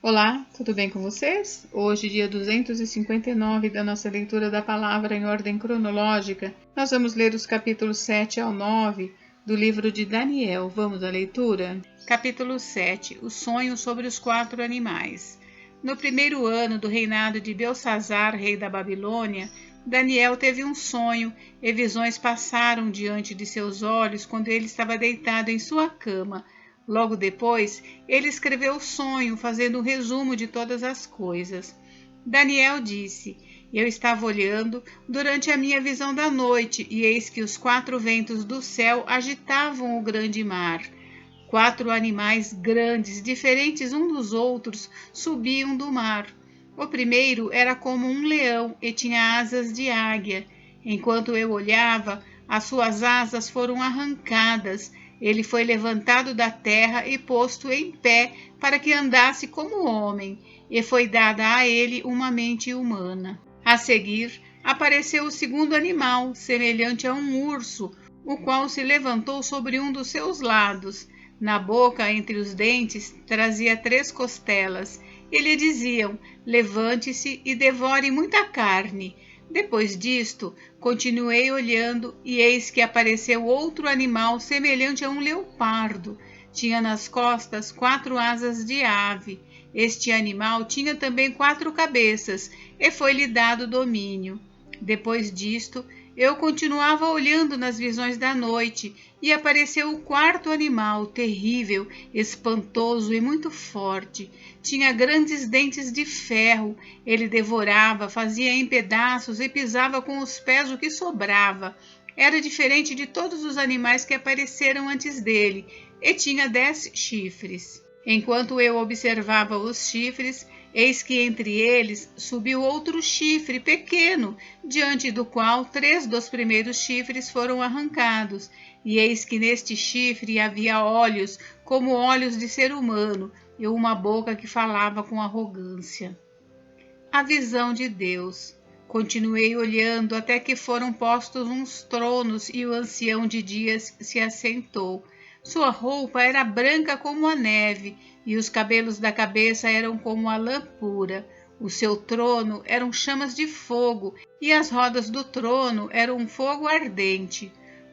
Olá, tudo bem com vocês? Hoje, dia 259 da nossa leitura da palavra em ordem cronológica, nós vamos ler os capítulos 7 ao 9 do livro de Daniel. Vamos à leitura? Capítulo 7. O sonho sobre os 4 animais. No primeiro ano do reinado de Belsazar, rei da Babilônia, Daniel teve um sonho e visões passaram diante de seus olhos quando ele estava deitado em sua cama. Logo depois, ele escreveu o sonho, fazendo um resumo de todas as coisas. Daniel disse: Eu estava olhando durante a minha visão da noite, e eis que os 4 ventos do céu agitavam o grande mar. 4 animais grandes, diferentes um dos outros, subiam do mar. O primeiro era como um leão e tinha asas de águia. Enquanto eu olhava, as suas asas foram arrancadas. Ele foi levantado da terra e posto em pé para que andasse como homem, e foi dada a ele uma mente humana. A seguir, apareceu o segundo animal, semelhante a um urso, o qual se levantou sobre um dos seus lados. Na boca, entre os dentes, trazia 3 costelas, e lhe diziam: Levante-se e devore muita carne. Depois disto, continuei olhando, e eis que apareceu outro animal semelhante a um leopardo. Tinha nas costas 4 asas de ave. Este animal tinha também 4 cabeças, e foi-lhe dado domínio. Depois disto, eu continuava olhando nas visões da noite, e apareceu o 4º animal, terrível, espantoso e muito forte. Tinha grandes dentes de ferro. Ele devorava, fazia em pedaços e pisava com os pés o que sobrava. Era diferente de todos os animais que apareceram antes dele, e tinha 10 chifres. Enquanto eu observava os chifres, eis que entre eles subiu outro chifre pequeno, diante do qual 3 dos primeiros chifres foram arrancados, e eis que neste chifre havia olhos como olhos de ser humano, e uma boca que falava com arrogância. A visão de Deus. Continuei olhando até que foram postos uns tronos e o ancião de dias se assentou. Sua roupa era branca como a neve, e os cabelos da cabeça eram como a lã pura. O seu trono eram chamas de fogo, e as rodas do trono eram um fogo ardente.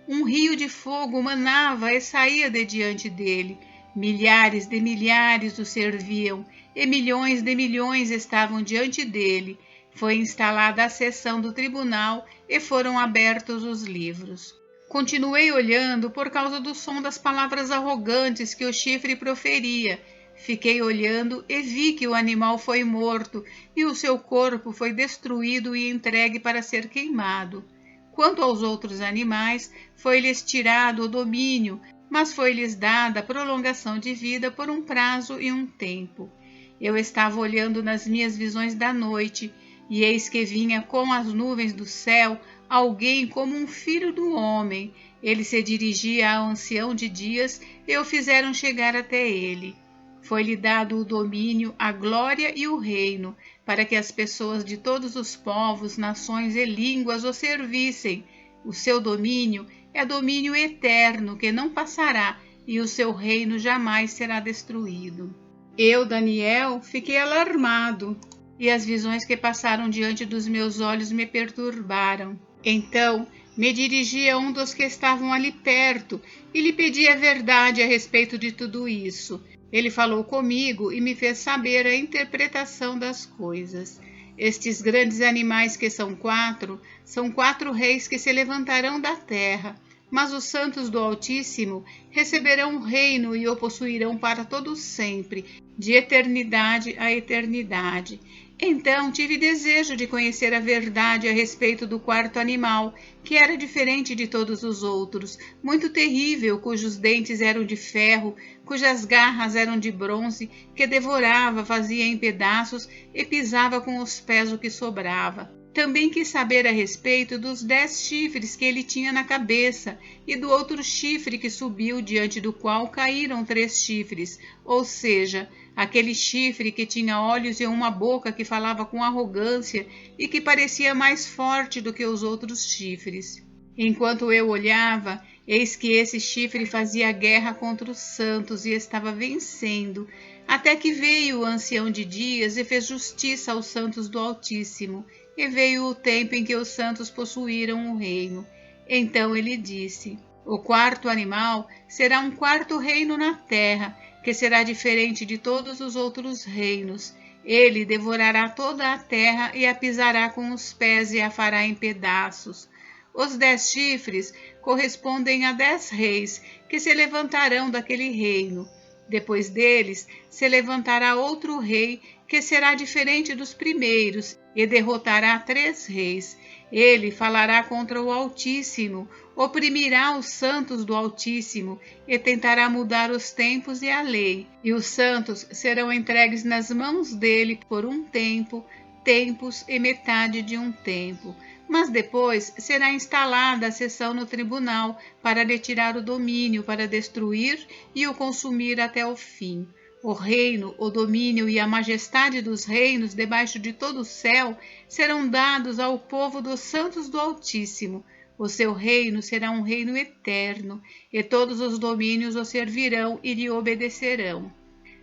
Um rio de fogo manava e saía de diante dele. Milhares de milhares o serviam, e milhões de milhões estavam diante dele. Foi instalada a sessão do tribunal e foram abertos os livros. Continuei olhando por causa do som das palavras arrogantes que o chifre proferia. Fiquei olhando e vi que o animal foi morto e o seu corpo foi destruído e entregue para ser queimado. Quanto aos outros animais, foi-lhes tirado o domínio, mas foi-lhes dada prolongação de vida por um prazo e um tempo. Eu estava olhando nas minhas visões da noite, e eis que vinha com as nuvens do céu alguém como um filho do homem. Ele se dirigia ao ancião de dias e o fizeram chegar até ele. Foi-lhe dado o domínio, a glória e o reino, para que as pessoas de todos os povos, nações e línguas o servissem. O seu domínio é domínio eterno, que não passará, e o seu reino jamais será destruído. Eu, Daniel, fiquei alarmado, e as visões que passaram diante dos meus olhos me perturbaram. Então, me dirigi a um dos que estavam ali perto e lhe pedi a verdade a respeito de tudo isso. Ele falou comigo e me fez saber a interpretação das coisas. Estes grandes animais que são 4, são 4 reis que se levantarão da terra, mas os santos do Altíssimo receberão o reino e o possuirão para todo sempre, de eternidade a eternidade. Então tive desejo de conhecer a verdade a respeito do 4º animal, que era diferente de todos os outros, muito terrível, cujos dentes eram de ferro, cujas garras eram de bronze, que devorava, fazia em pedaços e pisava com os pés o que sobrava. Também quis saber a respeito dos 10 chifres que ele tinha na cabeça e do outro chifre que subiu, diante do qual caíram 3 chifres, ou seja, aquele chifre que tinha olhos e uma boca que falava com arrogância e que parecia mais forte do que os outros chifres. Enquanto eu olhava, eis que esse chifre fazia guerra contra os santos e estava vencendo. Até que veio o ancião de dias e fez justiça aos santos do Altíssimo, e veio o tempo em que os santos possuíram o reino. Então ele disse: o quarto animal será um quarto reino na terra, que será diferente de todos os outros reinos. Ele devorará toda a terra e a pisará com os pés e a fará em pedaços. Os 10 chifres correspondem a 10 reis, que se levantarão daquele reino. Depois deles se levantará outro rei, que será diferente dos primeiros, e derrotará 3 reis. Ele falará contra o Altíssimo, oprimirá os santos do Altíssimo, e tentará mudar os tempos e a lei. E os santos serão entregues nas mãos dele por um tempo, tempos e metade de um tempo. Mas depois será instalada a sessão no tribunal para lhe tirar o domínio, para destruir e o consumir até o fim. O reino, o domínio e a majestade dos reinos debaixo de todo o céu serão dados ao povo dos santos do Altíssimo. O seu reino será um reino eterno, e todos os domínios o servirão e lhe obedecerão.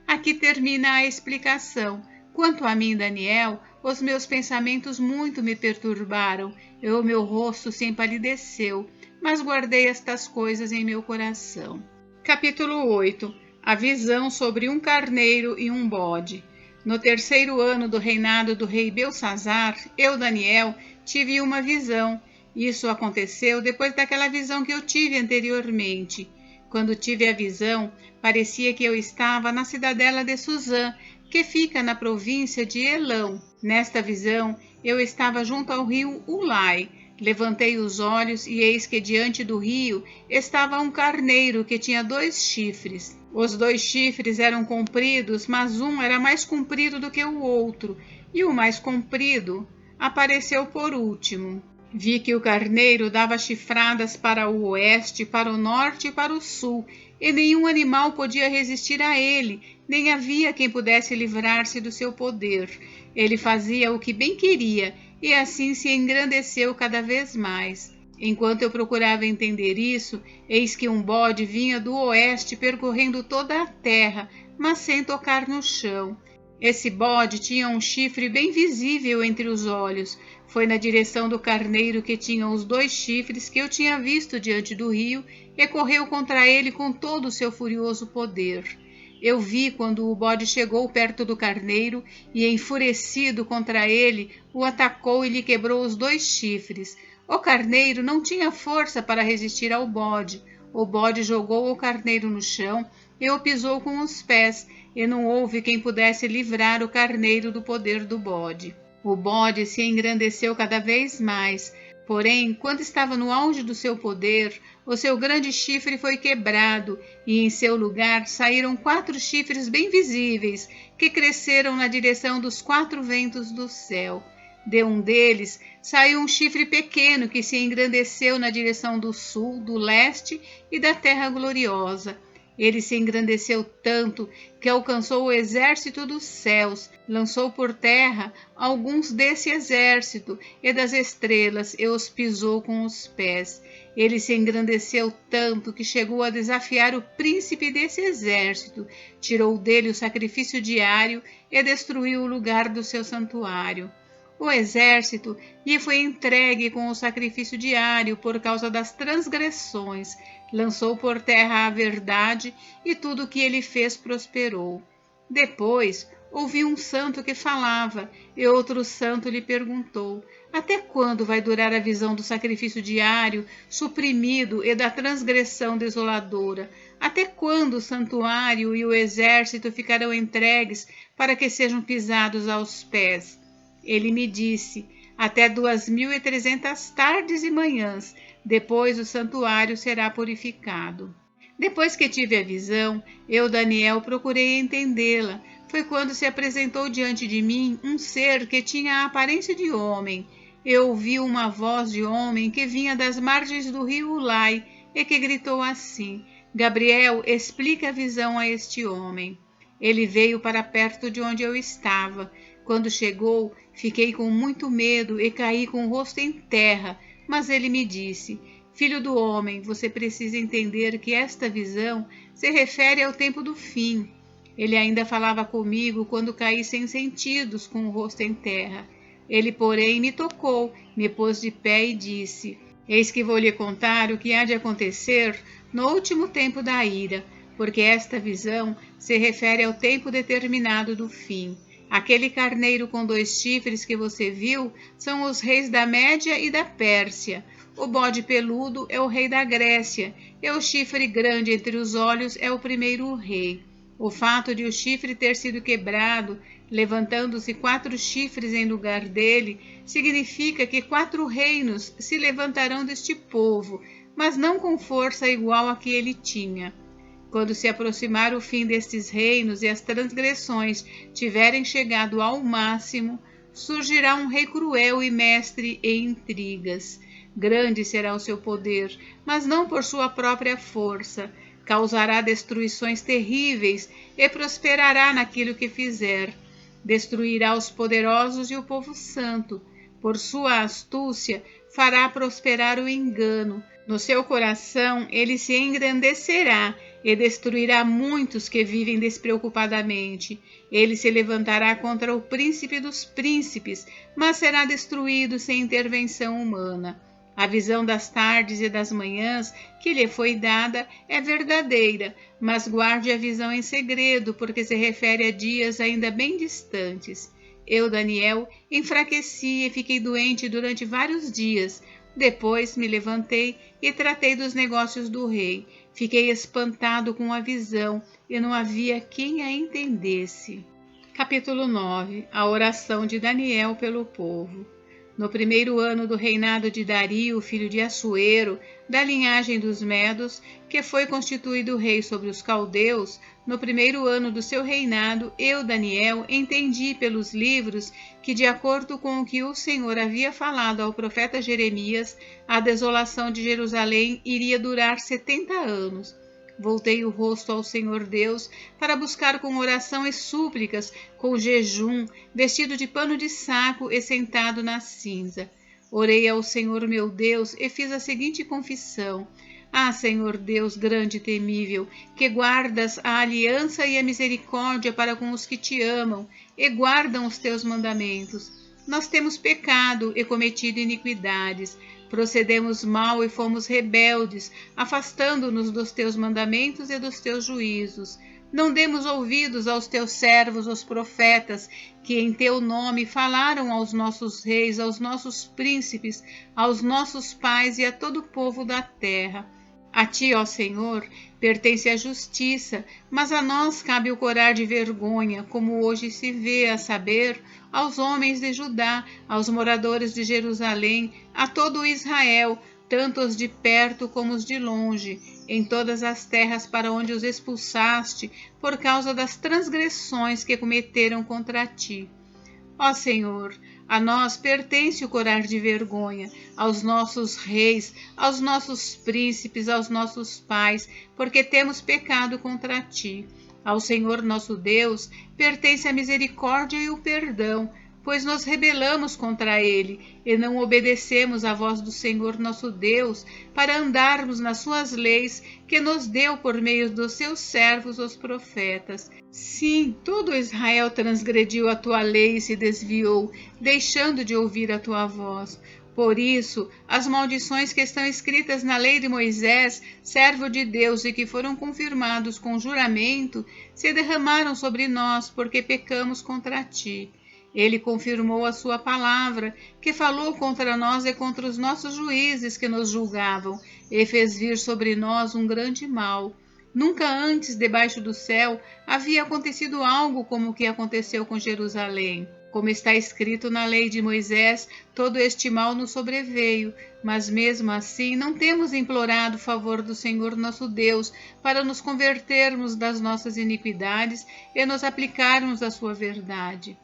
Aqui termina a explicação. Quanto a mim, Daniel, os meus pensamentos muito me perturbaram, e o meu rosto se empalideceu, mas guardei estas coisas em meu coração. Capítulo 8. A visão sobre um carneiro e um bode. No 3º ano do reinado do rei Belsazzar, eu, Daniel, tive uma visão. Isso aconteceu depois daquela visão que eu tive anteriormente. Quando tive a visão, parecia que eu estava na cidadela de Suzã, que fica na província de Elão. Nesta visão, eu estava junto ao rio Ulai. Levantei os olhos e eis que diante do rio estava um carneiro que tinha 2 chifres. Os 2 chifres eram compridos, mas um era mais comprido do que o outro, e o mais comprido apareceu por último. Vi que o carneiro dava chifradas para o oeste, para o norte e para o sul, e nenhum animal podia resistir a ele, nem havia quem pudesse livrar-se do seu poder. Ele fazia o que bem queria, e assim se engrandeceu cada vez mais. Enquanto eu procurava entender isso, eis que um bode vinha do oeste percorrendo toda a terra, mas sem tocar no chão. Esse bode tinha um chifre bem visível entre os olhos. Foi na direção do carneiro que tinha os 2 chifres que eu tinha visto diante do rio e correu contra ele com todo o seu furioso poder. Eu vi quando o bode chegou perto do carneiro e, enfurecido contra ele, o atacou e lhe quebrou os 2 chifres. O carneiro não tinha força para resistir ao bode. O bode jogou o carneiro no chão e o pisou com os pés, e não houve quem pudesse livrar o carneiro do poder do bode. O bode se engrandeceu cada vez mais, porém, quando estava no auge do seu poder, o seu grande chifre foi quebrado, e em seu lugar saíram 4 chifres bem visíveis, que cresceram na direção dos 4 ventos do céu. De um deles saiu um chifre pequeno que se engrandeceu na direção do sul, do leste e da terra gloriosa. Ele se engrandeceu tanto que alcançou o exército dos céus, lançou por terra alguns desse exército e das estrelas e os pisou com os pés. Ele se engrandeceu tanto que chegou a desafiar o príncipe desse exército, tirou dele o sacrifício diário e destruiu o lugar do seu santuário. O exército lhe foi entregue com o sacrifício diário por causa das transgressões, lançou por terra a verdade e tudo o que ele fez prosperou. Depois, ouvi um santo que falava, e outro santo lhe perguntou: até quando vai durar a visão do sacrifício diário suprimido e da transgressão desoladora? Até quando o santuário e o exército ficarão entregues para que sejam pisados aos pés? Ele me disse: até 2.300 tardes e manhãs, depois o santuário será purificado. Depois que tive a visão, eu, Daniel, procurei entendê-la. Foi quando se apresentou diante de mim um ser que tinha a aparência de homem. Eu ouvi uma voz de homem que vinha das margens do rio Ulai e que gritou assim: Gabriel, explica a visão a este homem. Ele veio para perto de onde eu estava. Quando chegou, fiquei com muito medo e caí com o rosto em terra, mas ele me disse: Filho do homem, você precisa entender que esta visão se refere ao tempo do fim. Ele ainda falava comigo quando caí sem sentidos, com o rosto em terra. Ele, porém, me tocou, me pôs de pé e disse: Eis que vou lhe contar o que há de acontecer no último tempo da ira, porque esta visão se refere ao tempo determinado do fim. Aquele carneiro com 2 chifres que você viu são os reis da Média e da Pérsia. O bode peludo é o rei da Grécia, e o chifre grande entre os olhos é o primeiro rei. O fato de o chifre ter sido quebrado, levantando-se 4 chifres em lugar dele, significa que 4 reinos se levantarão deste povo, mas não com força igual a que ele tinha. Quando se aproximar o fim destes reinos e as transgressões tiverem chegado ao máximo, surgirá um rei cruel e mestre em intrigas. Grande será o seu poder, mas não por sua própria força. Causará destruições terríveis e prosperará naquilo que fizer. Destruirá os poderosos e o povo santo. Por sua astúcia, fará prosperar o engano. No seu coração, ele se engrandecerá e destruirá muitos que vivem despreocupadamente. Ele se levantará contra o príncipe dos príncipes, mas será destruído sem intervenção humana. A visão das tardes e das manhãs que lhe foi dada é verdadeira, mas guarde a visão em segredo, porque se refere a dias ainda bem distantes. Eu, Daniel, enfraqueci e fiquei doente durante vários dias. Depois me levantei e tratei dos negócios do rei. Fiquei espantado com a visão e não havia quem a entendesse. Capítulo 9. A oração de Daniel pelo povo. No primeiro ano do reinado de Dario, filho de Assuero, da linhagem dos Medos, que foi constituído rei sobre os caldeus, no primeiro ano do seu reinado, eu, Daniel, entendi pelos livros que, de acordo com o que o Senhor havia falado ao profeta Jeremias, a desolação de Jerusalém iria durar 70 anos. Voltei o rosto ao Senhor Deus para buscar com oração e súplicas, com jejum, vestido de pano de saco e sentado na cinza. Orei ao Senhor meu Deus e fiz a seguinte confissão: Ah, Senhor Deus grande e temível, que guardas a aliança e a misericórdia para com os que te amam e guardam os teus mandamentos. Nós temos pecado e cometido iniquidades. Procedemos mal e fomos rebeldes, afastando-nos dos teus mandamentos e dos teus juízos. Não demos ouvidos aos teus servos, os profetas, que em teu nome falaram aos nossos reis, aos nossos príncipes, aos nossos pais e a todo o povo da terra. A ti, ó Senhor, pertence a justiça, mas a nós cabe o corar de vergonha, como hoje se vê, a saber, aos homens de Judá, aos moradores de Jerusalém, a todo Israel, tanto os de perto como os de longe, em todas as terras para onde os expulsaste, por causa das transgressões que cometeram contra ti. Ó Senhor, a nós pertence o corar de vergonha, aos nossos reis, aos nossos príncipes, aos nossos pais, porque temos pecado contra ti. Ao Senhor nosso Deus pertence a misericórdia e o perdão, pois nos rebelamos contra ele e não obedecemos à voz do Senhor nosso Deus para andarmos nas suas leis que nos deu por meio dos seus servos os profetas. Sim, todo Israel transgrediu a tua lei e se desviou, deixando de ouvir a tua voz. Por isso, as maldições que estão escritas na lei de Moisés, servo de Deus, e que foram confirmados com juramento, se derramaram sobre nós, porque pecamos contra ti. Ele confirmou a sua palavra, que falou contra nós e contra os nossos juízes que nos julgavam, e fez vir sobre nós um grande mal. Nunca antes, debaixo do céu, havia acontecido algo como o que aconteceu com Jerusalém. Como está escrito na lei de Moisés, todo este mal nos sobreveio, mas mesmo assim não temos implorado o favor do Senhor nosso Deus para nos convertermos das nossas iniquidades e nos aplicarmos à sua verdade.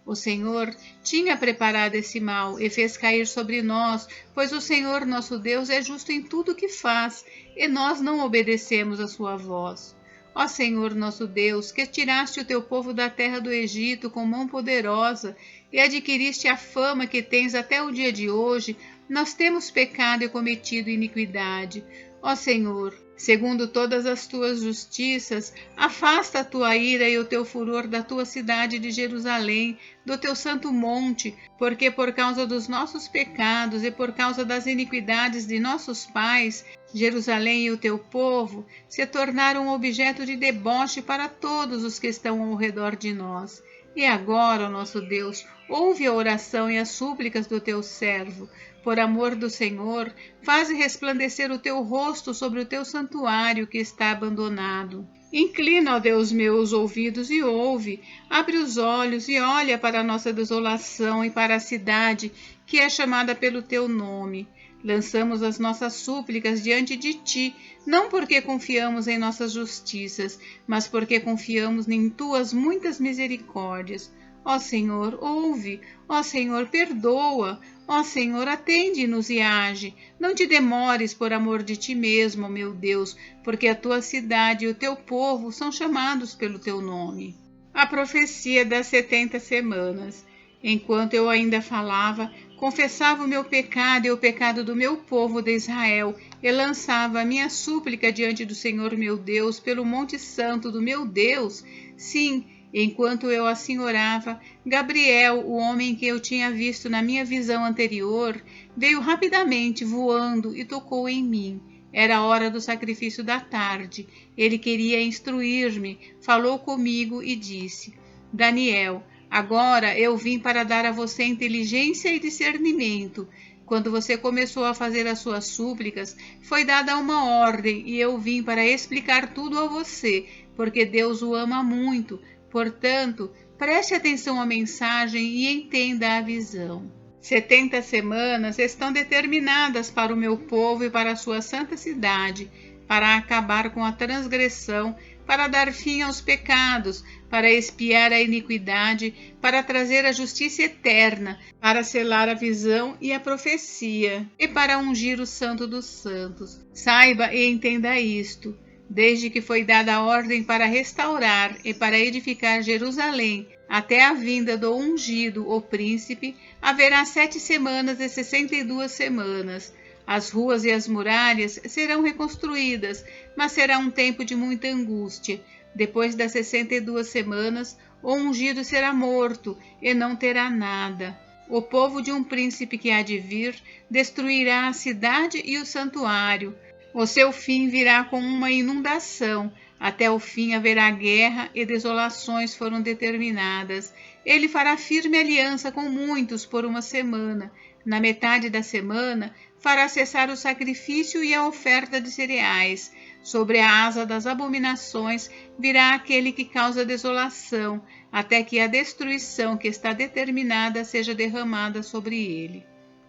O Senhor tinha preparado esse mal e fez cair sobre nós, pois o Senhor nosso Deus é justo em tudo o que faz, e nós não obedecemos a sua voz. Ó Senhor nosso Deus, que tiraste o teu povo da terra do Egito com mão poderosa e adquiriste a fama que tens até o dia de hoje, nós temos pecado e cometido iniquidade. Ó Senhor, Segundo todas as tuas justiças, afasta a tua ira e o teu furor da tua cidade de Jerusalém, do teu santo monte, porque por causa dos nossos pecados e por causa das iniquidades de nossos pais, Jerusalém e o teu povo se tornaram objeto de deboche para todos os que estão ao redor de nós. E agora, ó nosso Deus, ouve a oração e as súplicas do teu servo. Por amor do Senhor, faze resplandecer o teu rosto sobre o teu santuário que está abandonado. Inclina, ó Deus meu, os ouvidos e ouve. Abre os olhos e olha para a nossa desolação e para a cidade que é chamada pelo teu nome. Lançamos as nossas súplicas diante de ti, não porque confiamos em nossas justiças, mas porque confiamos em tuas muitas misericórdias. Ó Senhor, ouve. Ó Senhor, perdoa. Ó Senhor, atende-nos e age. Não te demores por amor de ti mesmo, meu Deus, porque a tua cidade e o teu povo são chamados pelo teu nome. A profecia das 70 semanas. Enquanto eu ainda falava, confessava o meu pecado e o pecado do meu povo de Israel, e lançava a minha súplica diante do Senhor meu Deus pelo monte santo do meu Deus. Sim, enquanto eu assim orava, Gabriel, o homem que eu tinha visto na minha visão anterior, veio rapidamente voando e tocou em mim. Era a hora do sacrifício da tarde. Ele queria instruir-me, falou comigo e disse: Daniel, agora eu vim para dar a você inteligência e discernimento. Quando você começou a fazer as suas súplicas, foi dada uma ordem e eu vim para explicar tudo a você, porque Deus o ama muito. Portanto, preste atenção à mensagem e entenda a visão. 70 semanas estão determinadas para o meu povo e para a sua santa cidade, para acabar com a transgressão, para dar fim aos pecados, para expiar a iniquidade, para trazer a justiça eterna, para selar a visão e a profecia, e para ungir o Santo dos Santos. Saiba e entenda isto. Desde que foi dada a ordem para restaurar e para edificar Jerusalém, até a vinda do ungido, o príncipe, haverá 7 semanas e 62 semanas. As ruas e as muralhas serão reconstruídas, mas será um tempo de muita angústia. Depois das 62 semanas, o ungido será morto e não terá nada. O povo de um príncipe que há de vir destruirá a cidade e o santuário. O seu fim virá com uma inundação. Até o fim haverá guerra e desolações foram determinadas. Ele fará firme aliança com muitos por uma semana. Na metade da semana, fará cessar o sacrifício e a oferta de cereais. Sobre a asa das abominações virá aquele que causa desolação, até que a destruição que está determinada seja derramada sobre ele.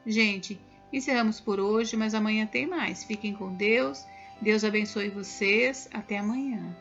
Gente, encerramos por hoje, mas amanhã tem mais. Fiquem com Deus. Deus abençoe vocês. Até amanhã.